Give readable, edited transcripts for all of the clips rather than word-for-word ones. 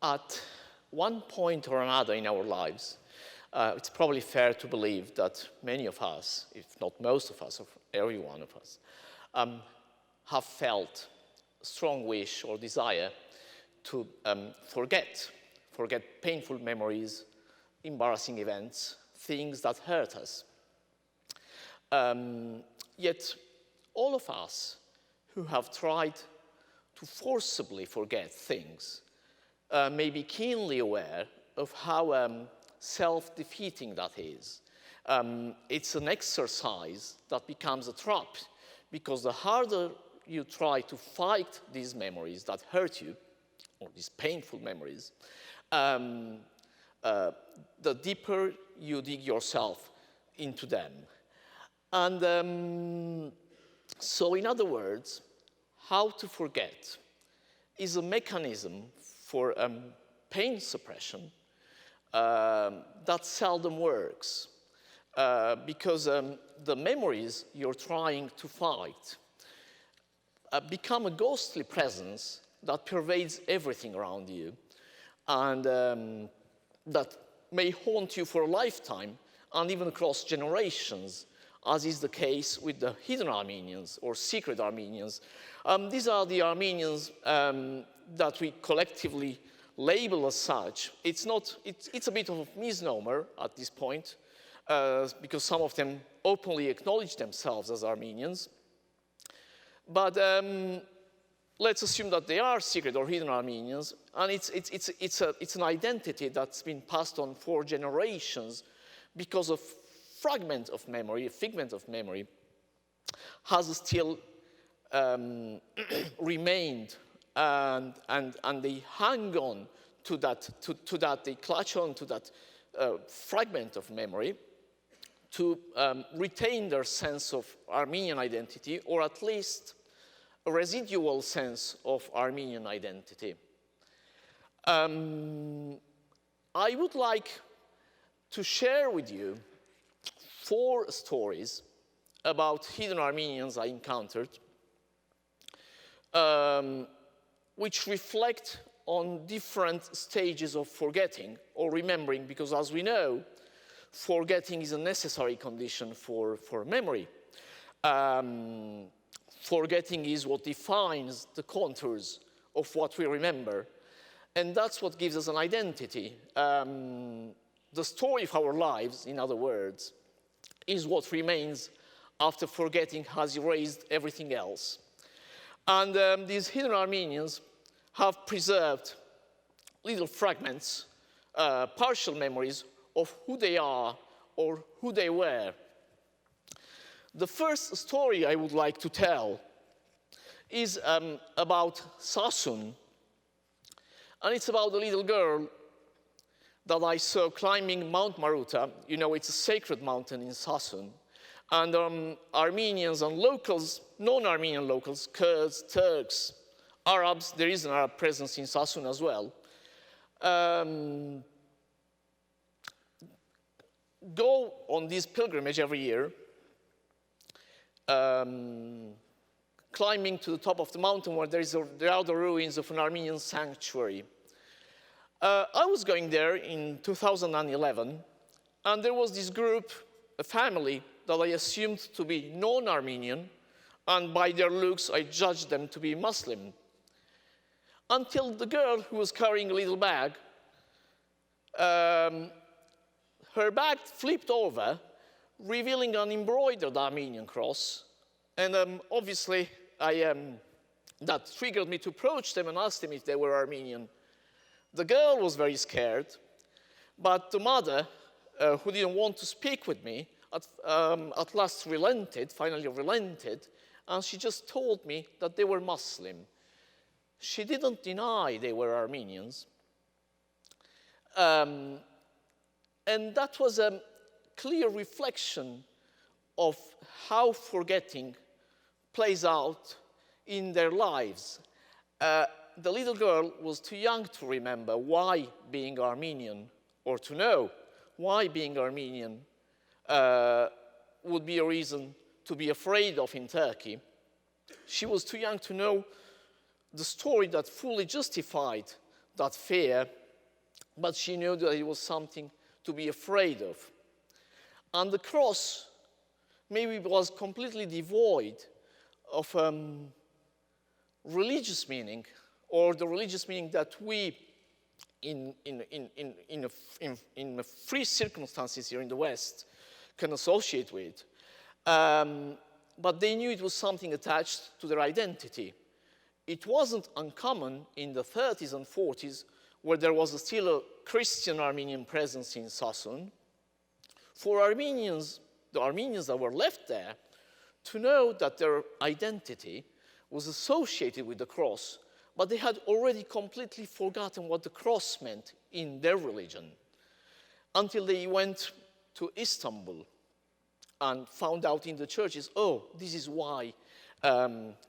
At one point or another in our lives, it's probably fair to believe that many of us, if not most of us, or every one of us, have felt a strong wish or desire to forget painful memories, embarrassing events, things that hurt us. Yet, all of us who have tried to forcibly forget things may be keenly aware of how self-defeating that is. It's an exercise that becomes a trap, because the harder you try to fight these memories that hurt you, or these painful memories, the deeper you dig yourself into them. And so, in other words, how to forget is a mechanism for pain suppression that seldom works, because the memories you're trying to fight become a ghostly presence that pervades everything around you, and that may haunt you for a lifetime and even across generations, as is the case with the hidden Armenians or secret Armenians. These are the Armenians that we collectively label as such. It's a bit of a misnomer at this point, because some of them openly acknowledge themselves as Armenians. But let's assume that they are secret or hidden Armenians, and it's an identity that's been passed on for generations, because a fragment of memory, a figment of memory, has still remained, and they hang on to that, they clutch on to that fragment of memory to retain their sense of Armenian identity, or at least a residual sense of Armenian identity. I would like to share with you 4 stories about hidden Armenians I encountered, which reflect on different stages of forgetting or remembering, because as we know, forgetting is a necessary condition for memory. Forgetting is what defines the contours of what we remember, and that's what gives us an identity. The story of our lives, in other words, is what remains after forgetting has erased everything else. And these hidden Armenians have preserved little fragments, partial memories of who they are or who they were. The first story I would like to tell is about Sasun, and it's about a little girl that I saw climbing Mount Maruta. You know, it's a sacred mountain in Sasun. And Armenians and locals, non-Armenian locals, Kurds, Turks, Arabs, there is an Arab presence in Sasun as well, go on this pilgrimage every year, climbing to the top of the mountain where there are the ruins of an Armenian sanctuary. I was going there in 2011, and there was this group, a family, that I assumed to be non-Armenian, and by their looks I judged them to be Muslim. Until the girl who was carrying a little bag, her bag flipped over, revealing an embroidered Armenian cross, and obviously that triggered me to approach them and ask them if they were Armenian. The girl was very scared, but the mother, who didn't want to speak with me, at last finally relented, and she just told me that they were Muslim. She didn't deny they were Armenians. And that was a clear reflection of how forgetting plays out in their lives. The little girl was too young to remember why being Armenian, or to know why being Armenian would be a reason to be afraid of in Turkey. She was too young to know the story that fully justified that fear, but she knew that it was something to be afraid of. And the cross maybe was completely devoid of religious meaning, or the religious meaning that we, in free circumstances here in the West, can associate with. But they knew it was something attached to their identity. It wasn't uncommon in the 30s and 40s, where there was still a Christian Armenian presence in Sasun, for Armenians, the Armenians that were left there, to know that their identity was associated with the cross, but they had already completely forgotten what the cross meant in their religion, until they went to Istanbul and found out in the churches, oh, this is why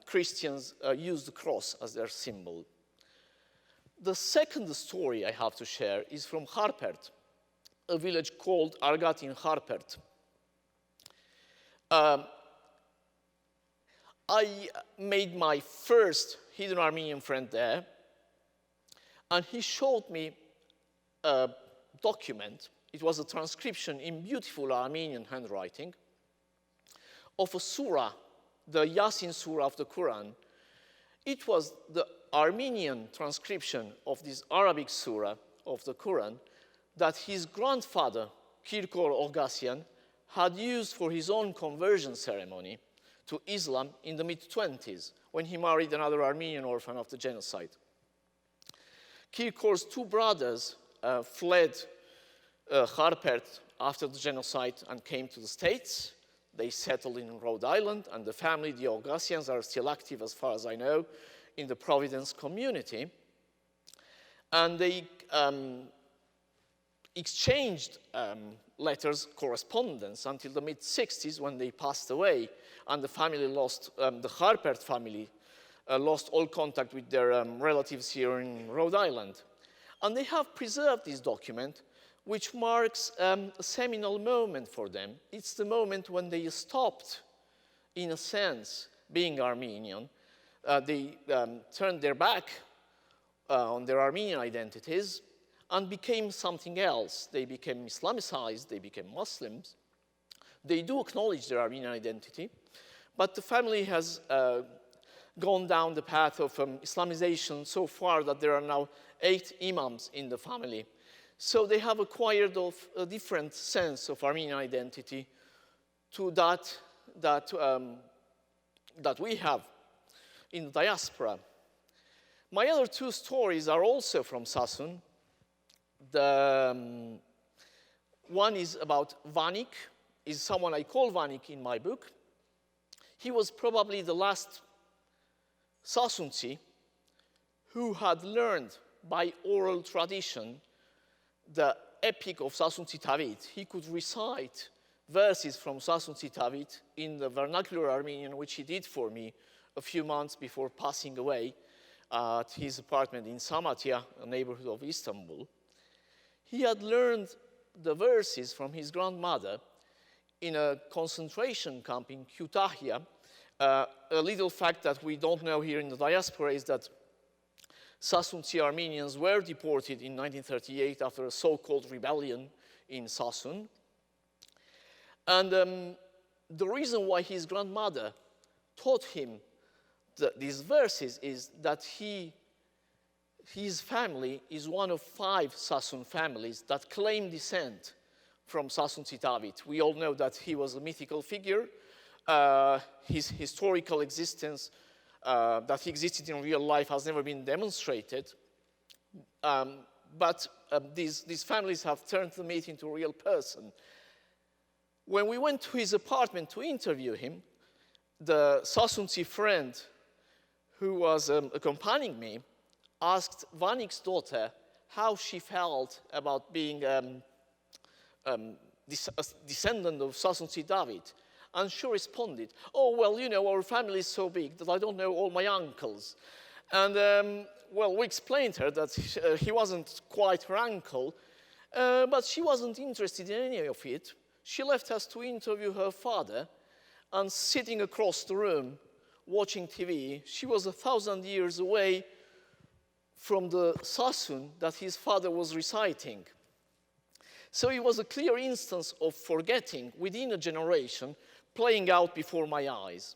Christians use the cross as their symbol. The second story I have to share is from Harpert, a village called Argat in Harpert. I made my first hidden Armenian friend there, and he showed me a document. It was a transcription in beautiful Armenian handwriting of a surah, the Yasin surah of the Quran. It was the Armenian transcription of this Arabic surah of the Quran that his grandfather, Kirkor Oghasyan, had used for his own conversion ceremony to Islam in the mid-20s, when he married another Armenian orphan of the genocide. Kirkor's two brothers fled Harpert after the genocide and came to the States. They settled in Rhode Island, and the family, the Oghasyans, are still active, as far as I know, in the Providence community. And they exchanged letters, correspondence, until the mid-60s, when they passed away, and the family lost, the Harpert family lost all contact with their relatives here in Rhode Island. And they have preserved this document, which marks a seminal moment for them. It's the moment when they stopped, in a sense, being Armenian. They turned their back on their Armenian identities and became something else. They became Islamicized, they became Muslims. They do acknowledge their Armenian identity, but the family has gone down the path of Islamization so far that there are now 8 imams in the family. So they have acquired a different sense of Armenian identity to that we have in the diaspora. My other 2 stories are also from Sasun. The one is about Vanek, is someone I call Vanek in my book. He was probably the last Sasunci who had learned by oral tradition the epic of Sasunci Tavit. He could recite verses from Sasunci Tavit in the vernacular Armenian, which he did for me a few months before passing away at his apartment in Samatya, a neighborhood of Istanbul. He had learned the verses from his grandmother in a concentration camp in Kütahya. A little fact that we don't know here in the diaspora is that Sasunci Armenians were deported in 1938 after a so-called rebellion in Sasun. And the reason why his grandmother taught him these verses is that his family is one of 5 Sasun families that claim descent from Sasunci Tavit. We all know that he was a mythical figure. His historical existence, that he existed in real life, has never been demonstrated. But these families have turned the myth into a real person. When we went to his apartment to interview him, the Sasunci friend who was accompanying me asked Vanek's daughter how she felt about being a descendant of Sasunci Tavit. And she responded, oh, well, you know, our family is so big that I don't know all my uncles. And, well, we explained to her that he wasn't quite her uncle, but she wasn't interested in any of it. She left us to interview her father, and sitting across the room, watching TV, she was 1,000 years away from the Sassoon that his father was reciting. So it was a clear instance of forgetting within a generation playing out before my eyes.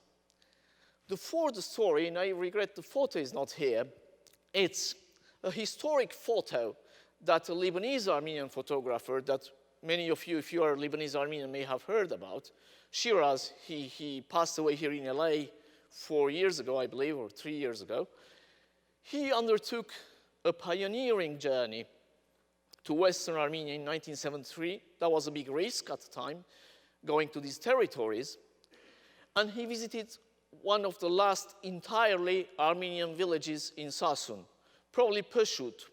The fourth story, and I regret the photo is not here, it's a historic photo that a Lebanese Armenian photographer that many of you, if you are Lebanese Armenian, may have heard about. Shiraz, he passed away here in LA 4 years ago, I believe, or 3 years ago. He undertook a pioneering journey to Western Armenia in 1973. That was a big risk at the time, going to these territories. And he visited one of the last entirely Armenian villages in Sassoon, probably Pashut.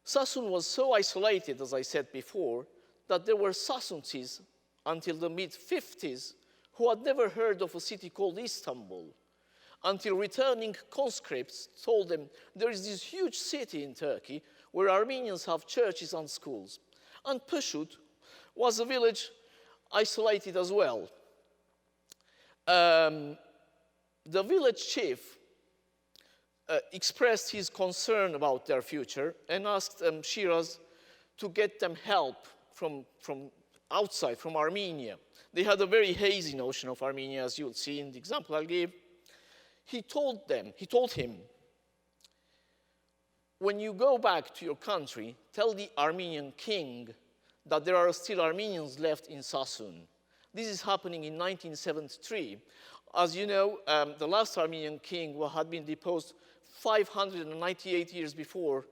Sassoon was so isolated, as I said before, that there were Sassoonsis until the mid-50s who had never heard of a city called Istanbul, until returning conscripts told them there is this huge city in Turkey where Armenians have churches and schools. And Pashut was a village isolated as well. The village chief expressed his concern about their future and asked Shiraz to get them help from outside, from Armenia. They had a very hazy notion of Armenia, as you'll see in the example I'll give. He told him, when you go back to your country, tell the Armenian king that there are still Armenians left in Sassoon. This is happening in 1973. As you know, the last Armenian king had been deposed 598 years before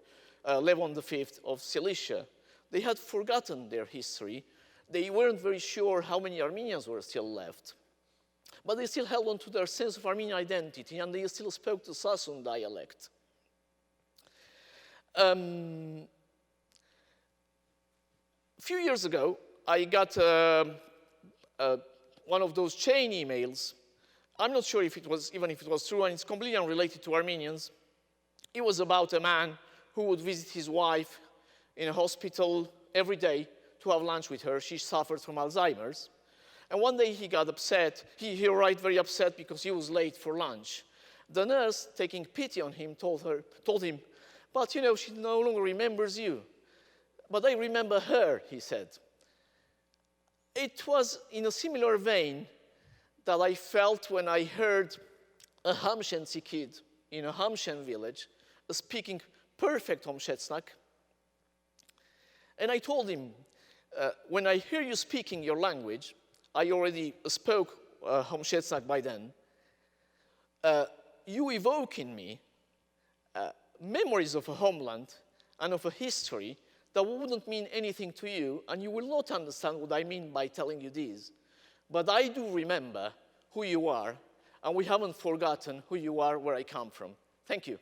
Levon V of Cilicia. They had forgotten their history. They weren't very sure how many Armenians were still left. But they still held on to their sense of Armenian identity, and they still spoke the Sassoon dialect. A few years ago, I got one of those chain emails. I'm not sure if it was true, and it's completely unrelated to Armenians. It was about a man who would visit his wife in a hospital every day to have lunch with her. She suffered from Alzheimer's. And one day he got upset. He arrived very upset because he was late for lunch. The nurse, taking pity on him, told him, but you know, she no longer remembers you. But I remember her, he said. It was in a similar vein that I felt when I heard a Hamshensi kid in a Hamshen village speaking perfect Homshetsnak. And I told him, when I hear you speaking your language, I already spoke Homshetsnak by then, you evoke in me memories of a homeland and of a history that wouldn't mean anything to you, and you will not understand what I mean by telling you this. But I do remember who you are, and we haven't forgotten who you are, where I come from. Thank you.